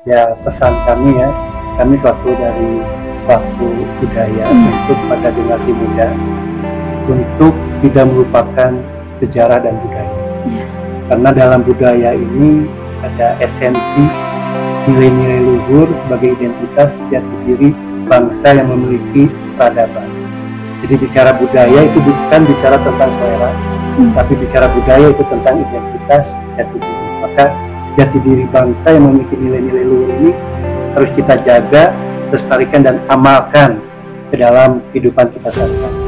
Ya, pesan kami ya, kami suatu dari pelaku budaya untuk pada generasi muda untuk tidak melupakan sejarah dan budaya. Karena dalam budaya ini ada esensi nilai-nilai luhur sebagai identitas jati diri bangsa yang memiliki peradaban. Jadi bicara budaya itu bukan bicara tentang selera, tapi bicara budaya itu tentang identitas jati diri. Maka jati diri bangsa yang memiliki nilai-nilai luhur ini harus kita jaga, lestarikan dan amalkan ke dalam kehidupan kita sehari-hari.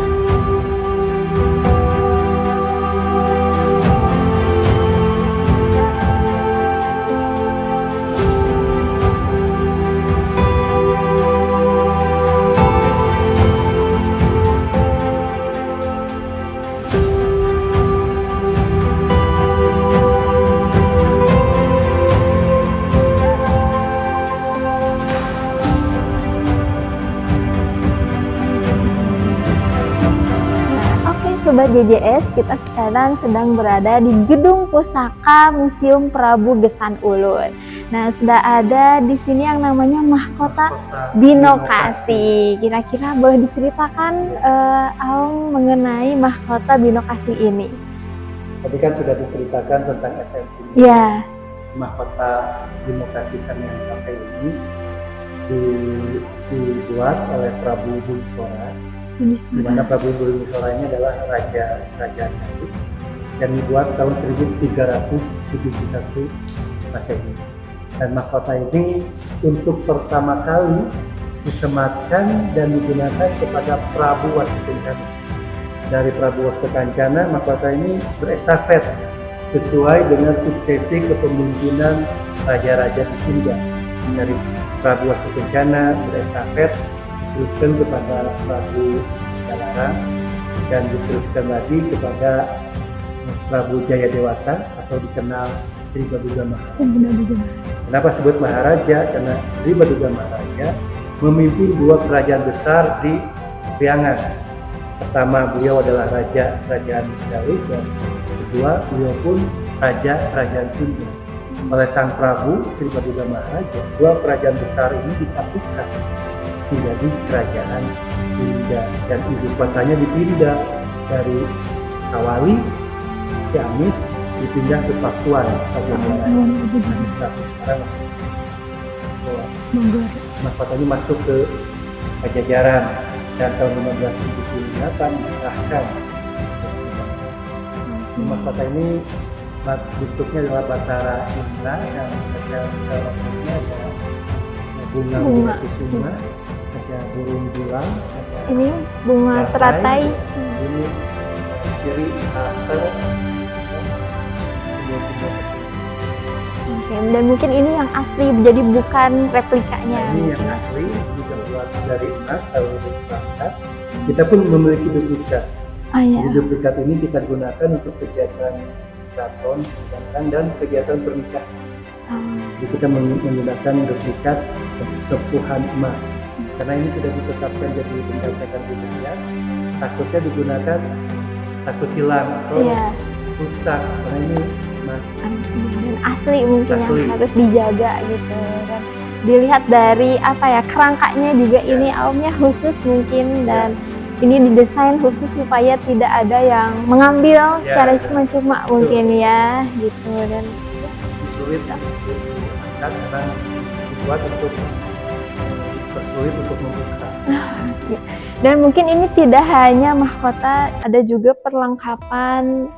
Sobat JJS, kita sekarang sedang berada di Gedung Pusaka Museum Prabu Gesan Ulun. Nah, sudah ada di sini yang namanya Mahkota Binokasi. Kira-kira boleh diceritakan Aung mengenai Mahkota Binokasi ini? Tadi kan sudah diceritakan tentang esensinya. Ya. Mahkota Binokasi Samiantaka ini dibuat oleh Prabu Buniswara, di mana Prabu Buniswara ini adalah raja kerajaan Ngawi dan dibuat tahun 1371 Masehi. Dan mahkota ini untuk pertama kali disematkan dan digunakan kepada Prabu Wastukencana. Dari Prabu Wastukencana, mahkota ini berestafet sesuai dengan suksesi kepemimpinan raja-raja di Sunda. Dari Prabu Wastukencana berestafet diteruskan kepada Prabu Jalarang dan diteruskan lagi kepada Prabu Jayadewata atau dikenal Sri Baduga Maharaja. Kenapa sebut Maharaja? Karena Sri Baduga Maharaja memimpin dua kerajaan besar di Priangan. Pertama, beliau adalah raja kerajaan Betawi, dan kedua, beliau pun raja kerajaan Sunda. Oleh sang Prabu Sri Baduga Maharaja, dua kerajaan besar ini disatukan menjadi kerajaan Sunda, dan ibu kotanya dipindah dari Kawali, Ciamis, dipindah ke Pakuan, Pajajaran. Administratif sekarang masuk mahkotanya masuk ke Pajajaran, dan tahun 1578 diserahkan ke Sunda. Mahkota ini bentuknya adalah batara Indra yang dalamnya ada bunga kusuma, ada burung bilang, ini bunga teratai, ini kiri akar, dan mungkin ini yang asli, jadi bukan replikanya. Ini yang asli bisa buat dari emas atau perangkat. Kita pun memiliki duplikat. Jadi duplikat ini kita gunakan untuk kegiatan keraton, sedangkan dan kegiatan pernikahan. Jadi kita menggunakan duplikat sepuhan emas. Karena ini sudah ditetapkan jadi benda cagar budaya, takutnya digunakan takut hilang atau rusak, karena ini emas dan asli mungkin yang harus dijaga gitu kan. Dilihat dari kerangkanya juga ini aumnya khusus mungkin, dan ini didesain khusus supaya tidak ada yang mengambil secara cuma-cuma mungkin ya gitu. Dan sulit karena dibuat untuk bersulit untuk membuka. Dan mungkin ini tidak hanya mahkota, ada juga perlengkapan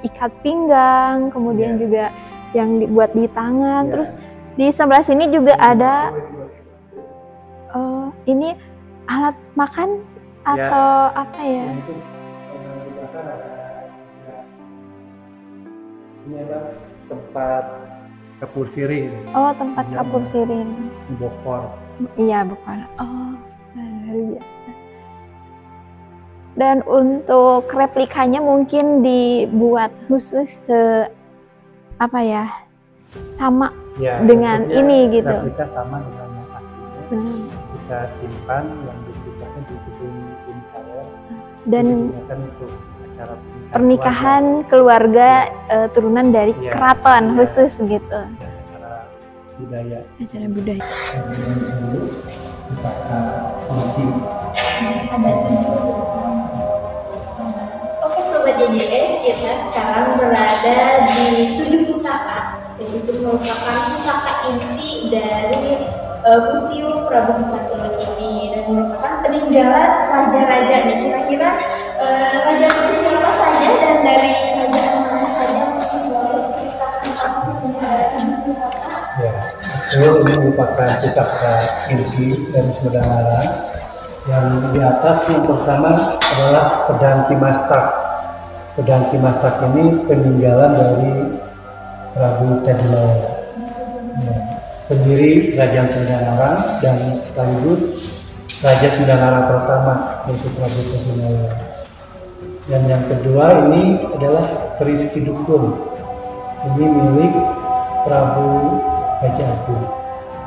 ikat pinggang, kemudian juga yang dibuat di tangan. Terus di sebelah sini juga ada ini alat makan atau apa ya? Ini adalah tempat kapur sirih. Oh, tempat kapur sirih. Bokor. Iya, bokor. Oh, luar biasa. Dan untuk replikanya mungkin dibuat khusus sama dengan ini gitu. Replika sama dengan yang aslinya. Kita simpan yang duplikatnya di gedung Bintara. Dan digunakan untuk acara pernikahan keluarga turunan dari keraton khusus gitu. budaya. Acara budaya. Pusaka Inti. Oke Sobat JJS, kita sekarang berada di 7 pusaka, yaitu merupakan pusaka inti dari Museum Prabu Gesan Ulun ini, dan merupakan peninggalan raja-raja nih. Kira-kira raja itu siapa saja dan dari kerajaan mana saja, mungkin boleh ceritakan pusaka? Ya, ini merupakan pusaka inti dari Sumedang Larang. Yang di atas yang pertama adalah pedang Kimastak. Pedang Kimastak ini peninggalan dari Prabu Tajimalala, pendiri Kerajaan Sumedang Larang dan sekaligus Raja Sumedang Larang pertama, yaitu Prabu Tajimalala. Dan yang kedua ini adalah keris Kidukun. Ini milik Prabu Gajah Agung.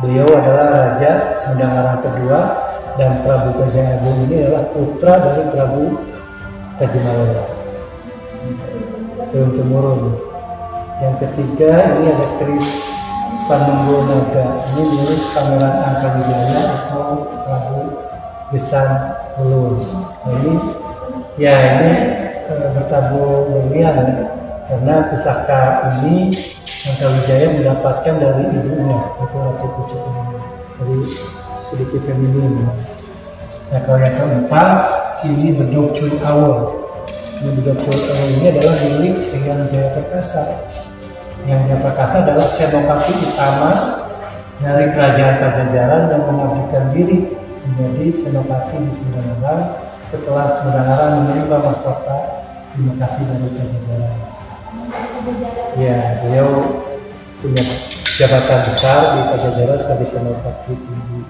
Beliau adalah Raja Sumedang Larang kedua, dan Prabu Gajah Agung ini adalah putra dari Prabu Tajimalala. Turun temurun. Yang ketiga ini ada keris Panunggo Naga. Ini milik Pangeran Angkawijaya atau Prabu Gesan Ulun. Nah, ini bertabur berlian, karena pusaka ini Angkawijaya mendapatkan dari ibunya, itu Ratu Kucuk. Jadi sedikit feminin. Nah, kalau yang keempat ini bedog Cul Awal. Ini bedog Cul Awal ini adalah milik Hyang Jayaperkasa. Hyang Jayaperkasa adalah senopati utama dari kerajaan Pajajaran yang mengabdikan diri menjadi senopati di Sumedang Larang setelah Sumedang Larang menerima mahkota demokrasi dari Pajajaran. Ya, beliau punya jabatan besar di Pajajaran sebagai senopati tinggi.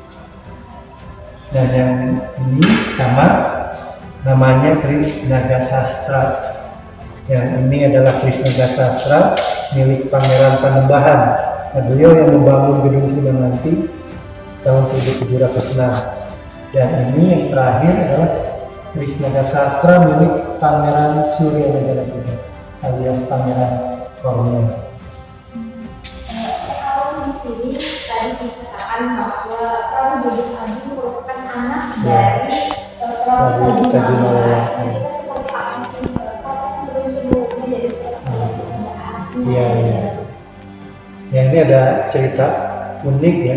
Dan yang ini sama, namanya keris Naga Sastra. Yang ini adalah keris Naga Sastra milik Pangeran Panembahan. Nah, beliau yang membangun Gedung Sindang Nanti tahun 1706. Dan ini yang terakhir adalah keris Naga Sastra milik Pangeran Suryanegara III alias Pangeran Kornel. Kalau di sini tadi dikatakan bahwa Prabu Gajah Agung merupakan anak Ya. dari Prabu Tajimalala. Iya. Ya, ini ada cerita unik ya,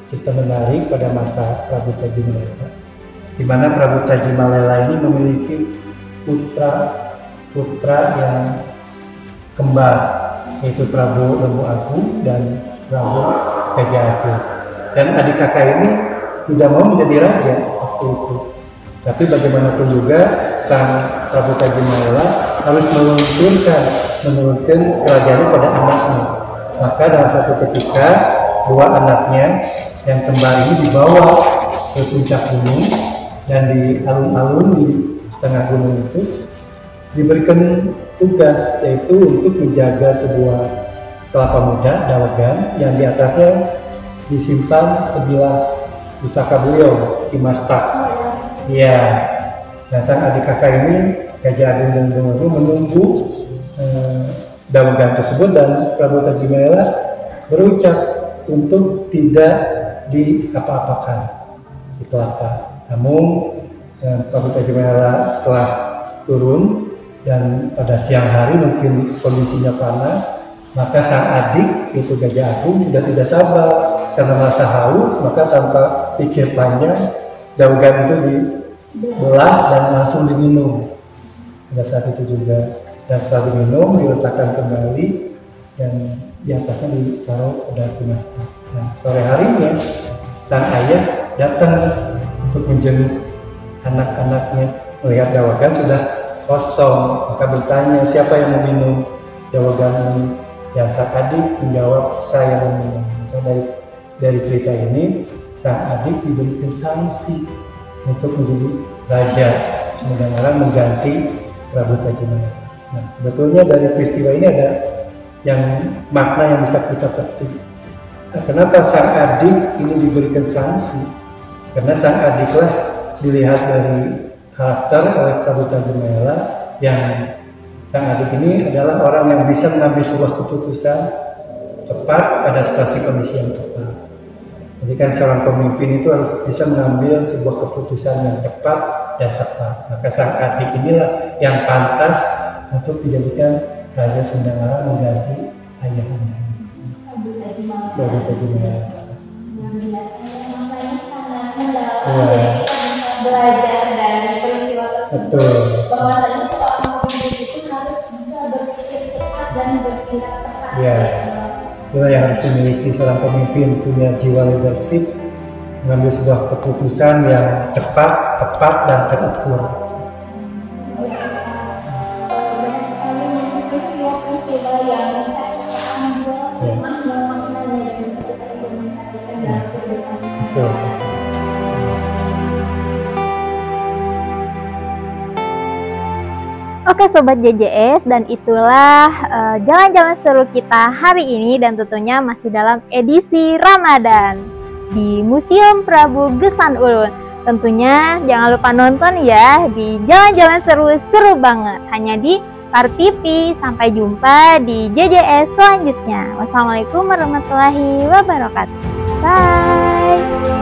cerita menarik pada masa Prabu Tajimalala, di mana Prabu Tajimalala ini memiliki putra yang kembar, yaitu Prabu Lembu Agung dan Prabu Gajah Agung. Dan adik kakak ini tidak mau menjadi raja waktu itu. Tapi bagaimanapun juga sang Prabu Tajimalala harus menurunkan kerajaan pada anaknya. Maka dalam suatu ketika dua anaknya yang kembar ini dibawa ke puncak gunung, dan di alun-alun di tengah gunung itu diberikan tugas, yaitu untuk menjaga sebuah kelapa muda dawagan yang di atasnya disimpan sebilah pusaka beliau, Kimastak. Iya. Nah, sang adik kakak ini Gajah Agung dan Lembu Agung menunggu dawagan tersebut, dan Prabu Tajimalala berucap untuk tidak diapa-apakan si kelapa. Namun Prabu Tajimalala setelah turun dan pada siang hari mungkin kondisinya panas, maka sang adik itu Gajah Agung sudah tidak sabar karena merasa haus, maka tanpa pikir panjang dawagan itu dibelah dan langsung diminum. Pada saat itu juga, dan setelah diminum diletakkan kembali dan di atasnya ditaruh pada Kimastak. Nah, sore harinya sang ayah datang untuk menjenguk anak-anaknya, melihat dawagan sudah kosong, maka bertanya siapa yang meminum dawagan ini. Dan sang adik menjawab, saya meminum. Maka dari cerita ini sang adik diberikan sanksi untuk menjadi raja Sumedang Larang mengganti Prabu Tajimalala. Nah, sebetulnya dari peristiwa ini ada yang makna yang bisa kita petik. Nah, kenapa sang adik ini diberikan sanksi? Karena sang adiklah dilihat dari karakter oleh Prabu Tajimalala, yang sang adik ini adalah orang yang bisa mengambil sebuah keputusan tepat pada situasi kondisi yang tepat. Jadi kan seorang pemimpin itu harus bisa mengambil sebuah keputusan yang cepat dan tepat. Maka sang adik inilah yang pantas untuk dijadikan Raja Sundangara mengganti ayahanda. Baru terjemah. Belajar dari peristiwa tersebut. Betul. Bahwasanya seorang pemimpin itu harus bisa berpikir cepat dan bertindak tepat. Ya. Itulah yang harus dimiliki seorang pemimpin, punya jiwa leadership, mengambil sebuah keputusan yang cepat, tepat, dan terukur. Banyak sekali peristiwa-peristiwa yang bisa kita ambil makna-maknanya yang bisa kita implementasikan dalam kehidupan. Betul. Oke Sobat JJS, dan itulah jalan-jalan seru kita hari ini, dan tentunya masih dalam edisi Ramadan di Museum Prabu Gesan Ulun. Tentunya jangan lupa nonton ya di jalan-jalan seru banget hanya di Par TV. Sampai jumpa di JJS selanjutnya. Wassalamualaikum warahmatullahi wabarakatuh. Bye.